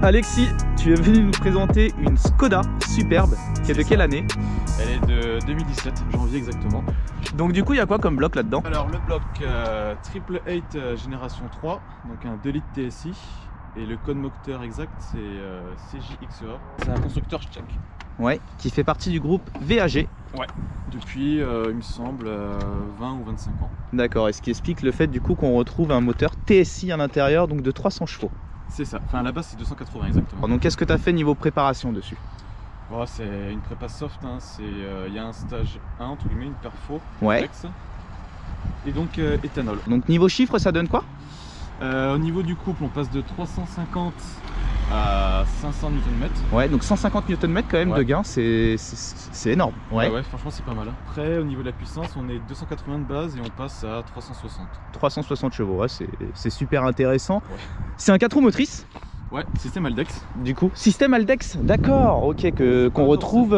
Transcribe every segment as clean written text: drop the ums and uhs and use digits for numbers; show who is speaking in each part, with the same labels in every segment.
Speaker 1: Alexis, tu es venu nous présenter une Skoda superbe, qui est de quelle année?
Speaker 2: Elle est de 2017, janvier exactement.
Speaker 1: Donc du coup, il y a quoi comme bloc là-dedans?
Speaker 2: Alors le bloc 888 génération 3, donc un 2 litres TSI. Et le code moteur exact c'est CJXEA. C'est un constructeur tchèque.
Speaker 1: Ouais, qui fait partie du groupe VAG.
Speaker 2: Ouais, depuis il me semble 20 ou 25 ans.
Speaker 1: D'accord, et ce qui explique le fait du coup qu'on retrouve un moteur TSI à l'intérieur, donc de 300 chevaux.
Speaker 2: C'est ça, enfin à la base c'est 280 exactement.
Speaker 1: Alors, donc qu'est-ce que tu as fait niveau préparation dessus?
Speaker 2: Oh, c'est une prépa soft, hein. Il y a un stage 1, entre guillemets, une perfo,
Speaker 1: ouais.
Speaker 2: complexe, et donc éthanol.
Speaker 1: Donc niveau chiffre, ça donne quoi?
Speaker 2: Au niveau du couple, on passe de 350 à 500 Nm.
Speaker 1: Ouais, donc 150 Nm quand même, ouais, de gain, c'est énorme. Ouais.
Speaker 2: Ouais, franchement c'est pas mal. Après, au niveau de la puissance, on est 280 de base et on passe à 360.
Speaker 1: 360 chevaux, ouais, c'est super intéressant. Ouais. C'est un 4 roues motrices?
Speaker 2: Ouais, système Haldex.
Speaker 1: Du coup, système Haldex, d'accord, ok, qu'on retrouve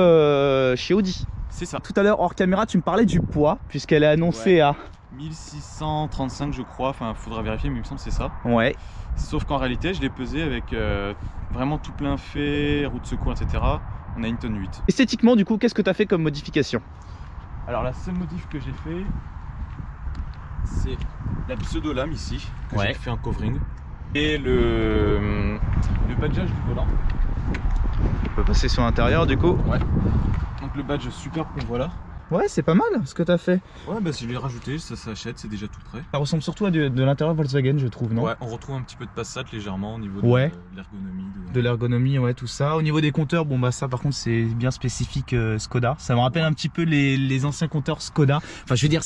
Speaker 1: chez Audi.
Speaker 2: C'est ça.
Speaker 1: Tout à l'heure, hors caméra, tu me parlais du poids, puisqu'elle est annoncée, ouais, à
Speaker 2: 1635 je crois, enfin faudra vérifier, mais il me semble que c'est ça.
Speaker 1: Ouais.
Speaker 2: Sauf qu'en réalité, je l'ai pesé avec vraiment tout plein fait, roue de secours, etc. On a une tonne 8.
Speaker 1: Esthétiquement, du coup, qu'est-ce que tu as fait comme modification?
Speaker 2: Alors la seule modif que j'ai fait, c'est la pseudo-lame ici, que
Speaker 1: ouais,
Speaker 2: j'ai fait en covering. Et le badgeage du volant.
Speaker 1: On peut passer sur l'intérieur du coup.
Speaker 2: Ouais. Donc le badge superbe qu'on voit là.
Speaker 1: Ouais, c'est pas mal ce que tu as fait.
Speaker 2: Ouais, bah si je l'ai rajouté, ça s'achète, c'est déjà tout prêt.
Speaker 1: Ça ressemble surtout à de l'intérieur Volkswagen, je trouve, non?
Speaker 2: Ouais, on retrouve un petit peu de Passat légèrement au niveau
Speaker 1: ouais,
Speaker 2: de l'ergonomie.
Speaker 1: De l'ergonomie, ouais, tout ça. Au niveau des compteurs, bon bah ça par contre c'est bien spécifique Skoda. Ça me rappelle un petit peu les anciens compteurs Skoda. Enfin je veux dire,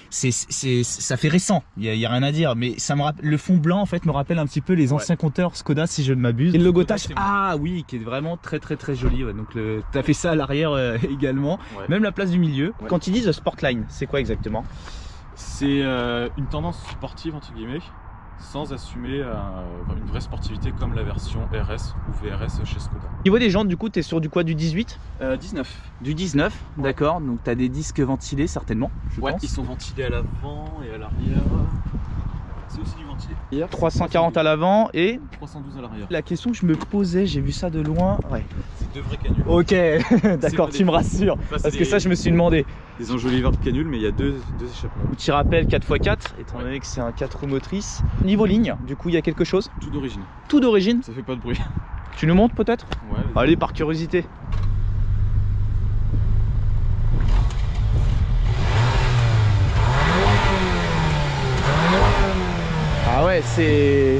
Speaker 1: ça fait récent, il y a rien à dire. Mais ça me rappelle, le fond blanc en fait me rappelle un petit peu les anciens compteurs Skoda si je ne m'abuse. Et le logotage, ah oui, qui est vraiment très joli. Ouais. Donc tu as fait ça à l'arrière également. Ouais. Même la place du milieu. Ouais. Quand ils disent Sportline, c'est quoi exactement?
Speaker 2: C'est une tendance sportive entre guillemets, sans assumer une vraie sportivité comme la version RS ou VRS chez Skoda.
Speaker 1: Au niveau des jantes, du coup, tu es sur du quoi? Du 18?
Speaker 2: 19. Du
Speaker 1: 19, ouais, d'accord. Donc tu as des disques ventilés certainement, je pense.
Speaker 2: Ils sont ventilés à l'avant et à l'arrière. C'est aussi du ventilé.
Speaker 1: 340 à l'avant et
Speaker 2: 312 à l'arrière.
Speaker 1: La question que je me posais, j'ai vu ça de loin. Ouais.
Speaker 2: C'est deux vrais canules.
Speaker 1: Ok, d'accord, tu me rassures. Parce que ça, je me suis demandé.
Speaker 2: Des enjoliveurs de canules, mais il y a deux échappements.
Speaker 1: Petit rappel 4x4, étant donné que c'est un 4 roues motrices. Niveau ligne, du coup, il y a quelque chose?
Speaker 2: Tout d'origine.
Speaker 1: Tout d'origine?
Speaker 2: Ça fait pas de bruit.
Speaker 1: Tu nous montres peut-être?
Speaker 2: Ouais.
Speaker 1: Allez, par curiosité. Ah ouais, c'est...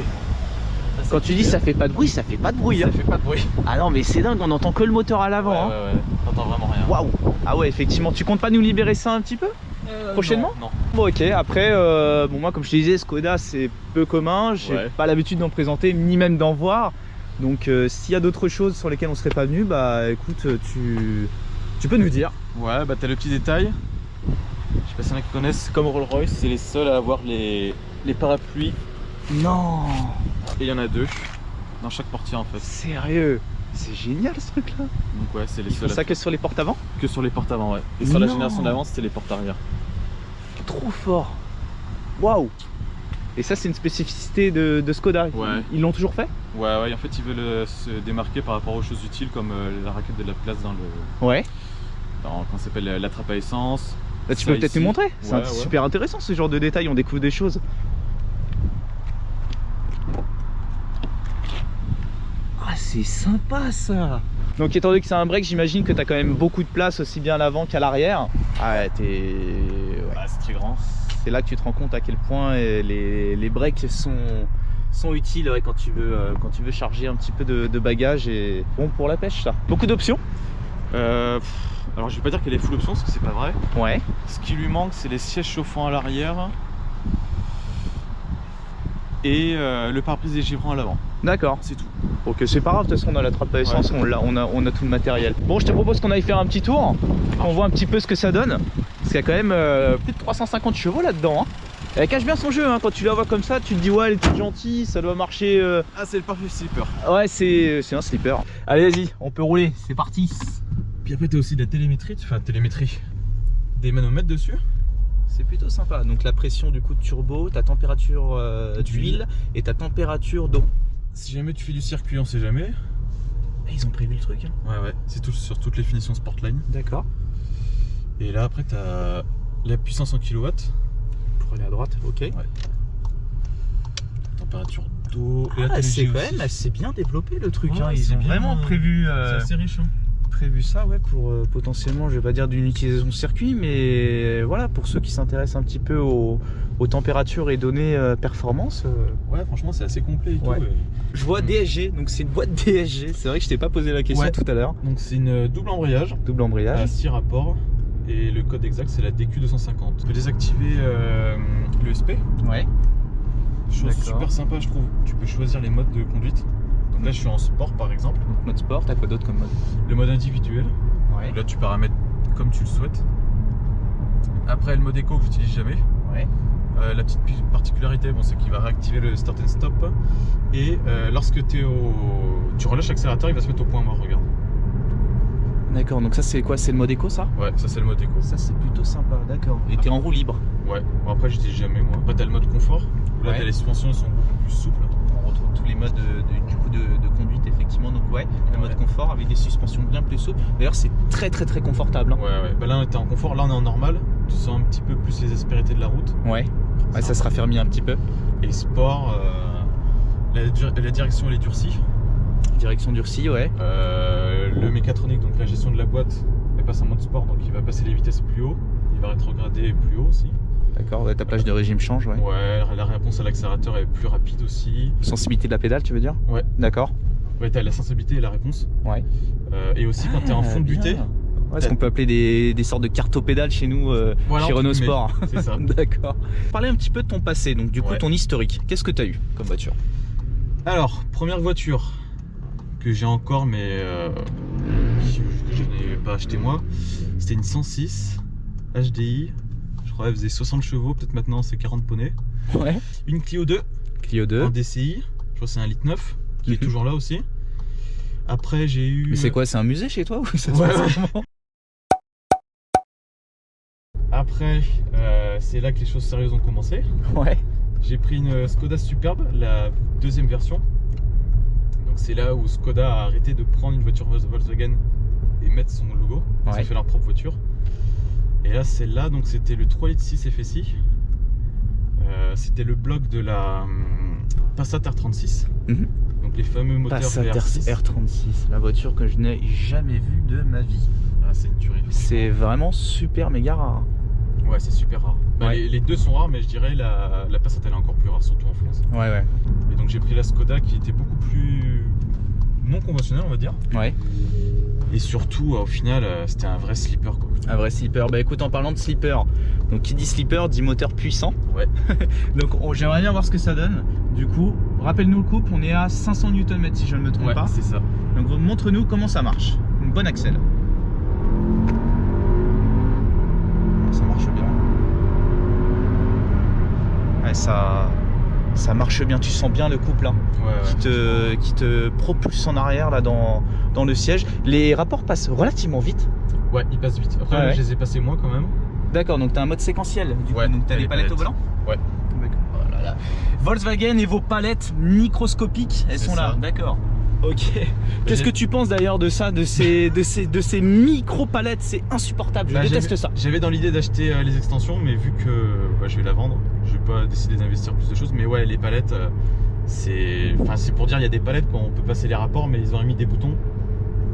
Speaker 1: Quand tu dis ça fait pas de bruit, ça fait pas de bruit.
Speaker 2: Ça fait pas de bruit.
Speaker 1: Ah non mais c'est dingue, on entend que le moteur à l'avant.
Speaker 2: Ouais, ouais, t'entends vraiment rien.
Speaker 1: Waouh. Ah ouais, effectivement, tu comptes pas nous libérer ça un petit peu prochainement?
Speaker 2: Non.
Speaker 1: Bon ok, après, bon moi comme je te disais, Skoda c'est peu commun, j'ai pas l'habitude d'en présenter, ni même d'en voir. Donc s'il y a d'autres choses sur lesquelles on serait pas venu, bah écoute, tu peux nous dire.
Speaker 2: Ouais, bah t'as le petit détail. Je sais pas s'il y en a qui connaissent, comme Rolls-Royce, c'est les seuls à avoir les parapluies.
Speaker 1: Non.
Speaker 2: Et il y en a deux dans chaque portière en fait.
Speaker 1: Sérieux? C'est génial ce truc là.
Speaker 2: Donc ouais, c'est les seuls.
Speaker 1: Ça que sur les portes avant?
Speaker 2: Que sur les portes avant, ouais. Et sur la génération d'avant, c'était les portes arrière.
Speaker 1: Trop fort. Waouh. Et ça c'est une spécificité de Skoda.
Speaker 2: Ouais.
Speaker 1: Ils l'ont toujours fait?
Speaker 2: Ouais, en fait ils veulent se démarquer par rapport aux choses utiles comme la raquette de la place dans le...
Speaker 1: Ouais.
Speaker 2: Comment ça s'appelle, la trappe à essence.
Speaker 1: Là, tu peux peut-être nous montrer. C'est super intéressant ce genre de détails, on découvre des choses. Ah c'est sympa ça. Donc étant donné que c'est un break, j'imagine que tu as quand même beaucoup de place aussi bien à l'avant qu'à l'arrière. Ah ouais,
Speaker 2: c'est très grand.
Speaker 1: C'est là que tu te rends compte à quel point les breaks sont utiles quand tu veux charger un petit peu de bagages et bon pour la pêche ça. Beaucoup d'options.
Speaker 2: Alors je vais pas dire qu'elle est full option parce que c'est pas vrai.
Speaker 1: Ouais.
Speaker 2: Ce qui lui manque c'est les sièges chauffants à l'arrière et le pare-brise dégivrant à l'avant.
Speaker 1: D'accord.
Speaker 2: C'est tout.
Speaker 1: Ok, c'est pas grave, de toute façon on a la trappe à essence, on a tout le matériel. Bon, je te propose qu'on aille faire un petit tour, qu'on voit un petit peu ce que ça donne. Parce qu'il y a quand même plus de 350 chevaux là-dedans. Elle cache bien son jeu, hein. Quand tu la vois comme ça, tu te dis ouais, elle est toute gentille, ça doit marcher.
Speaker 2: Ah, c'est le parfait slipper.
Speaker 1: Ouais, c'est un slipper. Allez, vas-y, on peut rouler, c'est parti.
Speaker 2: Puis après, tu as aussi de la télémétrie, des manomètres dessus.
Speaker 1: C'est plutôt sympa. Donc la pression du coup de turbo, ta température d'huile et ta température d'eau.
Speaker 2: si jamais tu fais du circuit, on sait jamais.
Speaker 1: Ils ont prévu le truc. Hein.
Speaker 2: Ouais, c'est tout sur toutes les finitions Sportline.
Speaker 1: D'accord.
Speaker 2: Et là, après, tu as la puissance en kilowatts.
Speaker 1: Pour aller à droite, ok.
Speaker 2: Ouais. Température d'eau.
Speaker 1: C'est quand même assez bien développé le truc.
Speaker 2: Ouais,
Speaker 1: Hein. Ils ont
Speaker 2: bien,
Speaker 1: vraiment prévu.
Speaker 2: C'est assez riche. Hein.
Speaker 1: Prévu ça pour potentiellement, je vais pas dire d'une utilisation circuit, mais voilà, pour ceux qui s'intéressent un petit peu aux températures et données performance.
Speaker 2: Ouais, franchement, c'est assez complet et tout.
Speaker 1: Ouais. Je vois DSG, donc c'est une boîte DSG. C'est vrai que je t'ai pas posé la question tout à l'heure.
Speaker 2: Donc c'est une double embrayage.
Speaker 1: Double embrayage.
Speaker 2: À 6 rapports. Et le code exact, c'est la DQ250. Tu peux désactiver l'ESP.
Speaker 1: Ouais.
Speaker 2: Chose super sympa, je trouve. Tu peux choisir les modes de conduite. Donc là, je suis en sport par exemple.
Speaker 1: Donc mode sport, t'as quoi d'autre comme mode?
Speaker 2: Le mode individuel.
Speaker 1: Ouais.
Speaker 2: Là, tu paramètres comme tu le souhaites. Après, le mode éco que j'utilise jamais.
Speaker 1: Ouais.
Speaker 2: La petite particularité, c'est qu'il va réactiver le start and stop. Et lorsque tu relâches l'accélérateur, il va se mettre au point mort, regarde.
Speaker 1: D'accord, donc ça c'est quoi? C'est le mode éco ça?
Speaker 2: Ouais, ça c'est le mode éco.
Speaker 1: Ça c'est plutôt sympa, d'accord. Et t'es en roue libre?
Speaker 2: Ouais, bon après j'utilise jamais moi. Après t'as le mode confort, là t'as les suspensions, elles sont beaucoup plus souples.
Speaker 1: On retrouve tous les modes de conduite effectivement, donc le mode confort avec des suspensions bien plus souples. D'ailleurs c'est très confortable. Hein.
Speaker 2: Ouais, bah là t'es en confort, là on est en normal, tu sens un petit peu plus les aspérités de la route.
Speaker 1: Ouais, ça se raffermit un petit peu.
Speaker 2: Et sport, la direction elle est durcie.
Speaker 1: Direction durcie, ouais.
Speaker 2: Le mécatronique, donc la gestion de la boîte, elle passe en mode sport, donc il va passer les vitesses plus haut, il va rétrograder plus haut aussi.
Speaker 1: D'accord, ta plage de régime change, ouais.
Speaker 2: Ouais, la réponse à l'accélérateur est plus rapide aussi.
Speaker 1: Sensibilité de la pédale, tu veux dire?
Speaker 2: Ouais.
Speaker 1: D'accord.
Speaker 2: Ouais, t'as la sensibilité et la réponse.
Speaker 1: Ouais.
Speaker 2: Et aussi quand t'es en fond de butée.
Speaker 1: Ouais, ce qu'on peut appeler des sortes de cartes aux pédales chez nous, chez Renault Sport.
Speaker 2: C'est ça.
Speaker 1: D'accord. Parler un petit peu de ton passé, donc du coup ton historique. Qu'est-ce que t'as eu comme voiture?
Speaker 2: Alors, première voiture que j'ai encore, mais que je n'ai pas acheté moi, c'était une 106 HDI. Je crois qu'elle faisait 60 chevaux, peut-être maintenant c'est 40 poneys.
Speaker 1: Ouais.
Speaker 2: Une Clio 2.
Speaker 1: Clio 2.
Speaker 2: En DCI. Je crois que c'est un litre 9 qui est toujours là aussi. Après j'ai eu.
Speaker 1: Mais c'est quoi? C'est un musée chez toi ou ça
Speaker 2: Après, c'est là que les choses sérieuses ont commencé.
Speaker 1: Ouais.
Speaker 2: J'ai pris une Skoda Superbe, la deuxième version. Donc c'est là où Skoda a arrêté de prendre une voiture Volkswagen et mettre son logo. Ils ont fait leur propre voiture. Et là celle-là, donc c'était le 3,6 litres FSI. C'était le bloc de la Passat R36. Donc les fameux moteurs
Speaker 1: Passat
Speaker 2: VR6.
Speaker 1: R36, la voiture que je n'ai jamais vue de ma vie.
Speaker 2: Ah, c'est une tuerie.
Speaker 1: C'est vraiment super méga rare.
Speaker 2: Ouais, c'est super rare. Bah, les deux sont rares, mais je dirais la Passat elle est encore plus rare, surtout en France.
Speaker 1: Ouais.
Speaker 2: Et donc j'ai pris la Skoda qui était beaucoup plus non conventionnelle, on va dire.
Speaker 1: Ouais.
Speaker 2: Et surtout, au final, c'était un vrai sleeper quoi.
Speaker 1: Un vrai sleeper. Bah écoute, en parlant de sleeper, donc qui dit sleeper dit moteur puissant.
Speaker 2: Ouais.
Speaker 1: Donc j'aimerais bien voir ce que ça donne. Du coup, rappelle-nous le couple, on est à 500 Nm si je ne me trompe pas.
Speaker 2: C'est ça.
Speaker 1: Donc montre-nous comment ça marche. Une bonne accel. Ça marche bien. Ouais, ça marche bien, tu sens bien le couple là, qui te propulse en arrière là dans le siège. Les rapports passent relativement vite.
Speaker 2: Ouais, ils passent vite. Après, je les ai passés moins quand même.
Speaker 1: D'accord, donc tu as un mode séquentiel. Du coup, donc tu as les palettes au volant.
Speaker 2: Ouais.
Speaker 1: Oh là là. Volkswagen et vos palettes microscopiques, elles sont là. D'accord. Ok. Qu'est-ce que tu penses d'ailleurs de ça, de ces micro palettes? C'est insupportable, je déteste ça.
Speaker 2: J'avais dans l'idée d'acheter les extensions, mais vu que je vais la vendre, je vais pas décider d'investir plus de choses. Mais ouais, les palettes, c'est pour dire il y a des palettes quand on peut passer les rapports, mais ils ont mis des boutons.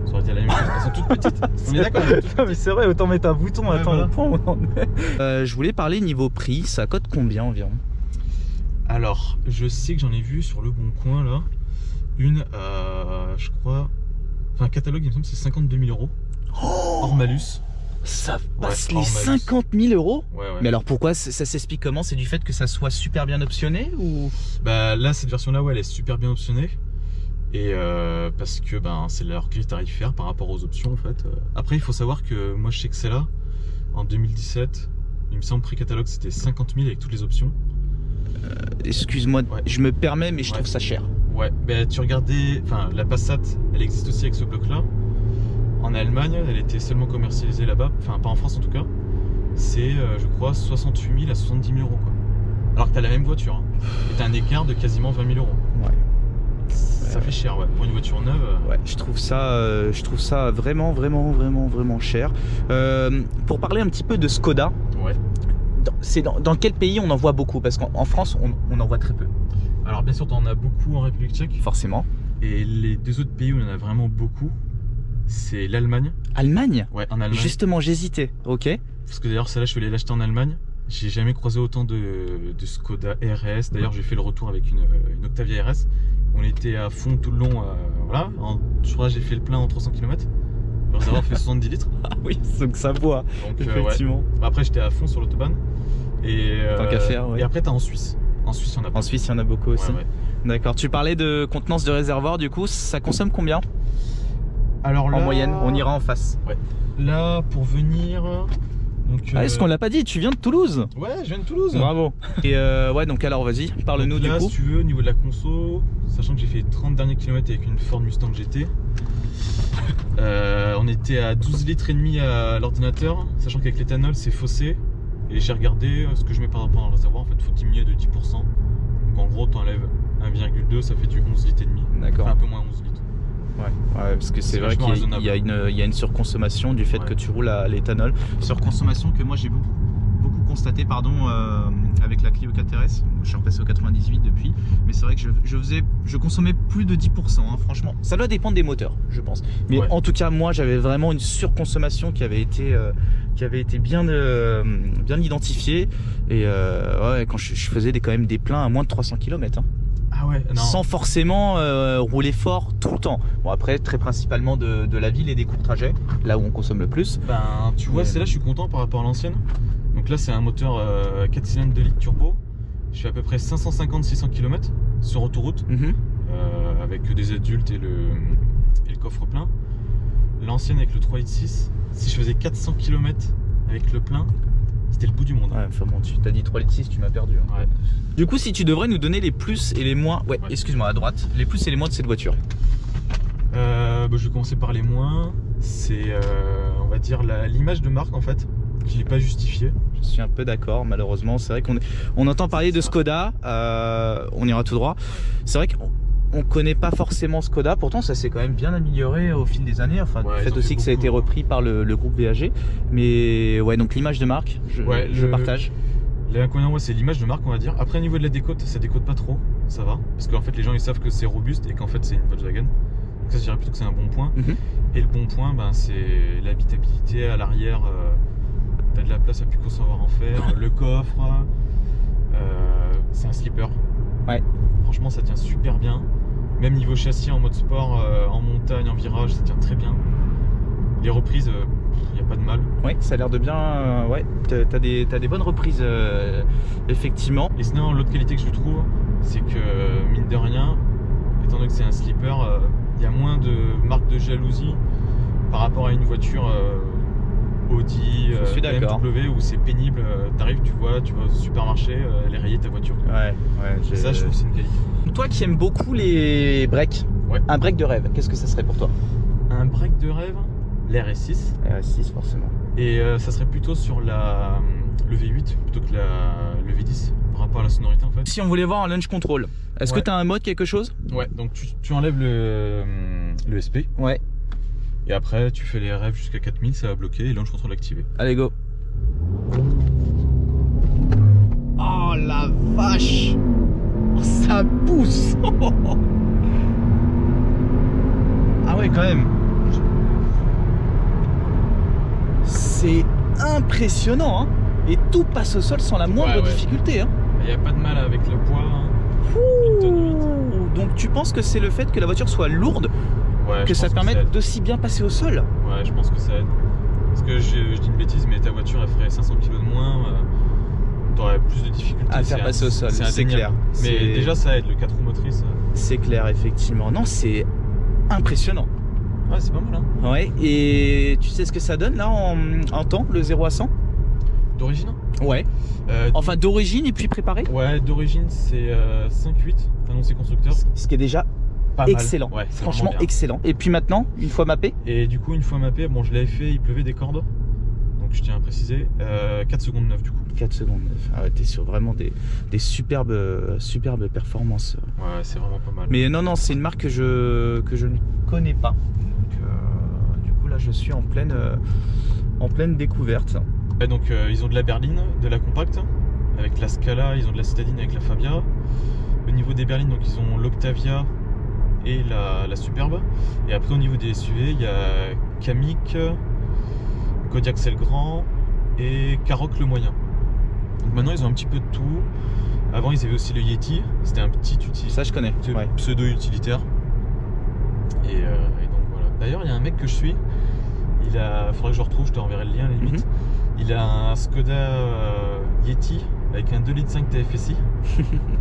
Speaker 2: Ça aurait été la même chose. Elles sont toutes petites. On est d'accord?
Speaker 1: Mais c'est vrai, autant mettre un bouton. Attends, voilà. Au point où on en est. Je voulais parler niveau prix. Ça coûte combien environ?
Speaker 2: Alors, je sais que j'en ai vu sur le Bon Coin là. Une, je crois, enfin catalogue il me semble c'est 52 000 €, hors malus.
Speaker 1: Ça passe les 50 000 €.
Speaker 2: Ouais.
Speaker 1: Mais alors pourquoi ça s'explique comment? C'est du fait que ça soit super bien optionné ou?
Speaker 2: Bah là cette version là elle est super bien optionnée. Et parce que c'est leur grille tarifaire par rapport aux options en fait. Après il faut savoir que moi je sais que c'est là, en 2017, il me semble prix catalogue c'était 50 000 avec toutes les options.
Speaker 1: Excuse-moi, je me permets mais je trouve ça cher.
Speaker 2: Ouais, tu regardais, la Passat, elle existe aussi avec ce bloc-là. En Allemagne, elle était seulement commercialisée là-bas, pas en France en tout cas. C'est, je crois, 68 000 à 70 000 € quoi. Alors que t'as la même voiture, hein. Et t'as un écart de quasiment 20 000 €.
Speaker 1: Ouais.
Speaker 2: Ça fait cher, ouais. Pour une voiture neuve.
Speaker 1: Ouais, je trouve ça vraiment cher. Pour parler un petit peu de Skoda,
Speaker 2: Ouais.
Speaker 1: dans quel pays on en voit beaucoup? Parce qu'en France, on en voit très peu.
Speaker 2: Alors bien sûr, t'en as beaucoup en République tchèque.
Speaker 1: Forcément.
Speaker 2: Et les deux autres pays où il y en a vraiment beaucoup, c'est l'Allemagne.
Speaker 1: Allemagne?
Speaker 2: Ouais, en Allemagne.
Speaker 1: Justement, j'hésitais. Ok.
Speaker 2: Parce que d'ailleurs, celle-là, je suis allé l'acheter en Allemagne. J'ai jamais croisé autant de Skoda RS. D'ailleurs, j'ai fait le retour avec une Octavia RS. On était à fond tout le long. Voilà. Je crois que j'ai fait le plein en 300 km. Le réservoir fait 70 litres.
Speaker 1: Ah oui, donc ça boit.
Speaker 2: Donc,
Speaker 1: Effectivement.
Speaker 2: ouais. Après, j'étais à fond sur l'autobahn.
Speaker 1: Tant qu'à faire, ouais.
Speaker 2: Et après, t'as en Suisse. En Suisse, il y en a pas.
Speaker 1: En Suisse, il y en a beaucoup aussi.
Speaker 2: Ouais.
Speaker 1: D'accord. Tu parlais de contenance de réservoir, du coup, ça consomme combien?
Speaker 2: Alors là,
Speaker 1: en moyenne, on ira en face.
Speaker 2: Ouais. Là, pour venir. Donc,
Speaker 1: Est-ce qu'on l'a pas dit? Tu viens de Toulouse?
Speaker 2: Ouais, je viens de Toulouse.
Speaker 1: Bravo. Et ouais, donc alors vas-y, parle-nous du
Speaker 2: là,
Speaker 1: coup.
Speaker 2: Si tu veux, au niveau de la conso, sachant que j'ai fait les 30 derniers kilomètres avec une Ford Mustang GT, on était à 12 litres et demi à l'ordinateur, sachant qu'avec l'éthanol c'est faussé. Et j'ai regardé ce que je mets par rapport au réservoir, en fait il faut diminuer de 10%. Donc en gros t'enlèves 1,2, ça fait du 11 litres et demi.
Speaker 1: D'accord.
Speaker 2: Enfin, un peu moins 11 litres.
Speaker 1: Ouais, parce que c'est vrai qu'il y a une surconsommation du fait que tu roules à l'éthanol. Surconsommation que moi j'ai beaucoup constaté avec la Clio 4RS. Je suis repassé au 98 depuis, mais c'est vrai que je consommais plus de 10%, hein, franchement. Ça doit dépendre des moteurs, je pense. Mais en tout cas, moi j'avais vraiment une surconsommation qui avait été bien identifiée. Et ouais, quand je faisais quand même des pleins à moins de 300 km. Hein.
Speaker 2: Ah ouais, non.
Speaker 1: Sans forcément rouler fort tout le temps. Bon après très principalement de la ville et des courts trajets, là où on consomme le plus.
Speaker 2: Ben tu vois, c'est là je suis content par rapport à l'ancienne. Donc là c'est un moteur 4 cylindres 2 litres turbo. Je fais à peu près 550-600 km sur autoroute avec des adultes et le coffre plein. L'ancienne avec le 3,6 litres, si je faisais 400 km avec le plein, c'était le bout du monde.
Speaker 1: Ouais, enfin bon, tu t'as dit 3,6 litres, tu m'as perdu. Hein.
Speaker 2: Ouais.
Speaker 1: Du coup, si tu devrais nous donner les plus et les moins, ouais. Excuse-moi, à droite, les plus et les moins de cette voiture.
Speaker 2: Je vais commencer par les moins. C'est, on va dire, l'image de marque en fait, qui n'est pas justifiée.
Speaker 1: Je suis un peu d'accord, malheureusement. C'est vrai qu'on entend parler de Skoda, on ira tout droit. C'est vrai qu'on connaît pas forcément Skoda, pourtant ça s'est quand même bien amélioré au fil des années. Enfin, du fait aussi que ça a été repris par le groupe BAG. Mais ouais, donc l'image de marque, je partage.
Speaker 2: L'inconvénient, c'est l'image de marque, on va dire. Après, au niveau de la décote, ça décote pas trop, ça va. Parce qu'en fait, les gens ils savent que c'est robuste et qu'en fait, c'est une Volkswagen. Donc, ça, je dirais plutôt que c'est un bon point. Et le bon point, ben, c'est l'habitabilité à l'arrière. T'as de la place à plus qu'au savoir en faire. Le coffre, c'est un slipper. Ouais. Franchement, ça tient super bien. Même niveau châssis en mode sport, en montagne, en virage, ça tient très bien. Les reprises. Il n'y a pas de mal.
Speaker 1: Ouais, ça a l'air de bien. Ouais, t'as des bonnes reprises, effectivement.
Speaker 2: Et sinon, l'autre qualité que je trouve, c'est que, mine de rien, étant donné que c'est un slipper, il y a moins de marques de jalousie par rapport à une voiture Audi, BMW, où c'est pénible. T'arrives, tu vas au supermarché, elle est rayée ta voiture.
Speaker 1: Ouais.
Speaker 2: Et ça, je trouve que c'est une qualité.
Speaker 1: Toi qui aimes beaucoup les breaks, un break de rêve, qu'est-ce que ça serait pour toi?
Speaker 2: Un break de rêve? l'RS6.
Speaker 1: RS6 forcément.
Speaker 2: Et ça serait plutôt sur le V8 plutôt que le V10 par rapport à la sonorité en fait.
Speaker 1: Si on voulait voir un launch control, est-ce que tu as un mode quelque chose?
Speaker 2: Ouais, donc tu enlèves le SP.
Speaker 1: Ouais.
Speaker 2: Et après tu fais les rêves jusqu'à 4000, ça va bloquer et launch control activé.
Speaker 1: Allez go. Oh la vache, ça pousse. Ah ouais quand même. C'est impressionnant hein. Et tout passe au sol sans la moindre difficulté hein.
Speaker 2: Il n'y a pas de mal avec le poids
Speaker 1: Donc tu penses que c'est le fait que la voiture soit lourde que ça permette d'aussi bien passer au sol?
Speaker 2: Ouais, je pense que ça aide. Parce que je dis une bêtise, mais ta voiture elle ferait 500 kg de moins, t'aurais plus de difficultés
Speaker 1: à faire passer au sol, c'est clair.
Speaker 2: Mais déjà ça aide, le 4 roues motrices.
Speaker 1: C'est clair effectivement, non c'est impressionnant.
Speaker 2: Ouais, c'est pas mal hein.
Speaker 1: Ouais, et tu sais ce que ça donne là en temps, le 0 à 100?
Speaker 2: D'origine?
Speaker 1: Ouais. Enfin d'origine et puis préparé?
Speaker 2: Ouais, d'origine c'est 5.8 annoncé constructeur.
Speaker 1: Ce qui est déjà pas excellent,
Speaker 2: mal. Ouais,
Speaker 1: franchement excellent. Et puis maintenant, une fois mappé?
Speaker 2: Et du coup, une fois mappé, bon je l'avais fait, il pleuvait des cordes. Donc donc je tiens à préciser, 4 secondes 9 du coup.
Speaker 1: 4 secondes 9. Ah ouais, t'es sur vraiment des superbes performances.
Speaker 2: Ouais, c'est vraiment pas mal.
Speaker 1: Mais non, c'est une marque que je ne connais pas. Donc, du coup, là, je suis en pleine découverte.
Speaker 2: Et donc, ils ont de la berline, de la compacte, avec la Scala, ils ont de la citadine avec la Fabia. Au niveau des berlines, donc ils ont l'Octavia et la Superbe. Et après, au niveau des SUV, il y a Kamiq, Kodiaq c'est le grand et Karoq le moyen. Donc maintenant, ils ont un petit peu de tout. Avant, ils avaient aussi le Yeti, c'était un petit utilitaire.
Speaker 1: Ça, je connais. Ouais.
Speaker 2: Pseudo-utilitaire. Et donc voilà. D'ailleurs, il y a un mec que je suis. Faudrait que je retrouve, je te renverrai le lien à la limite. Il a un Skoda Yeti avec un 2,5 litres TFSI.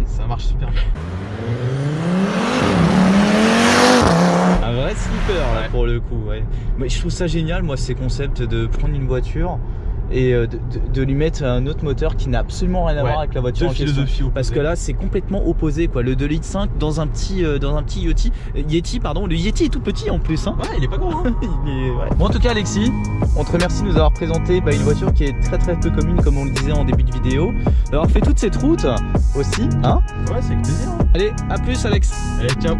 Speaker 2: Ça marche super bien.
Speaker 1: Un vrai slipper là,
Speaker 2: ouais.
Speaker 1: pour le coup. Ouais. Mais je trouve ça génial, moi, ces concepts de prendre une voiture et de lui mettre un autre moteur qui n'a absolument rien à voir avec la voiture en question. Parce que là, c'est complètement opposé, quoi. Le 2,5 litres dans un petit Yeti, pardon. Le Yeti est tout petit en plus. Hein.
Speaker 2: Ouais, il est pas gros. Hein.
Speaker 1: Bon, en tout cas, Alexis, on te remercie de nous avoir présenté une voiture qui est très très peu commune, comme on le disait en début de vidéo, d'avoir fait toute cette route aussi. Hein.
Speaker 2: Ouais, c'est avec plaisir. Hein.
Speaker 1: Allez, à plus, Alex.
Speaker 2: Allez, ciao.